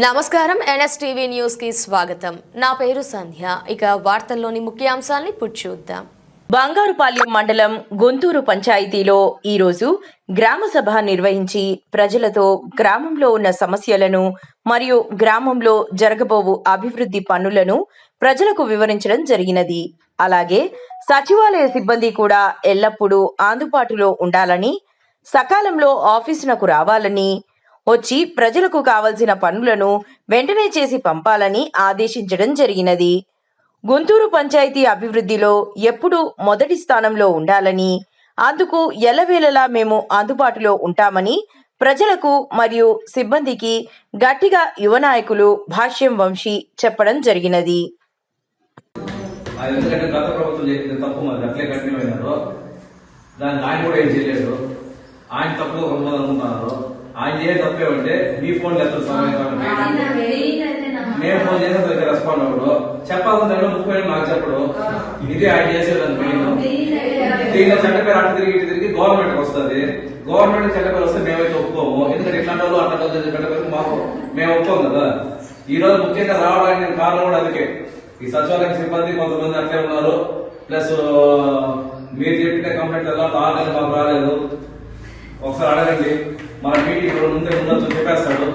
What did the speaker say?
నమస్కారం NSTV news కి స్వాగతం. నా పేరు సంధ్య. ఇక వార్తల్లోని ముఖ్యాంశాలను ఇప్పుడు చూద్దాం. బంగారుపాలెం మండలం గుంతూరు పంచాయతీలో ఈరోజు గ్రామ సభ నిర్వహించి ప్రజలతో గ్రామంలో ఉన్న సమస్యలను మరియు గ్రామంలో జరగబోవు అభివృద్ధి పనులను ప్రజలకు వివరించడం జరిగినది. అలాగే సచివాలయ సిబ్బంది కూడా ఎల్లప్పుడూ అందుబాటులో ఉండాలని, సకాలంలో ఆఫీసునకు రావాలని, వచ్చి ప్రజలకు కావలసిన పనులను వెంటనే చేసి పంపాలని ఆదేశించడం జరిగినది. గుంటూరు పంచాయతీ అభివృద్ధిలో ఎప్పుడూ మొదటి స్థానంలో ఉండాలని, అందుకు ఎల్లవేళలా మేము అందుబాటులో ఉంటామని ప్రజలకు మరియు సిబ్బందికి గట్టిగా యువ నాయకులు భాష్యం వంశీ చెప్పడం జరిగినది. ఆయన ఏ తప్పే ఉంటే మీ ఫోన్ లేదు నేను ఫోన్ చేసే రెస్పాండ్ అవ్వడు, చెప్పాలంటే 30 ఏళ్ళు నాకు చెప్పడు. ఇది ఆయన చేసేదాన్ని దీనిలో చెడ్డ పేరు అటు తిరిగి గవర్నమెంట్ వస్తుంది. గవర్నమెంట్ చెడ్డ పేరు వస్తే మేమైతే ఒప్పుకోము. ఎందుకంటే ఇట్లాంటి వాళ్ళు అట్లా చెడ్డ పేరు మాకు మేము ఒప్పుకోము కదా. ఈ రోజు ముఖ్యంగా రావడానికి కారణం కూడా అందుకే. ఈ సచివాలయం సిబ్బంది కొంతమంది అట్లే ఉన్నారు. ప్లస్ మీరు చెప్పిన కంప్లైంట్ ఎలా రాలేదు, మాకు రాలేదు. ఒకసారి అడగండి, మన మీటింగ్ ముందే ముందు చెప్పేస్తాడు.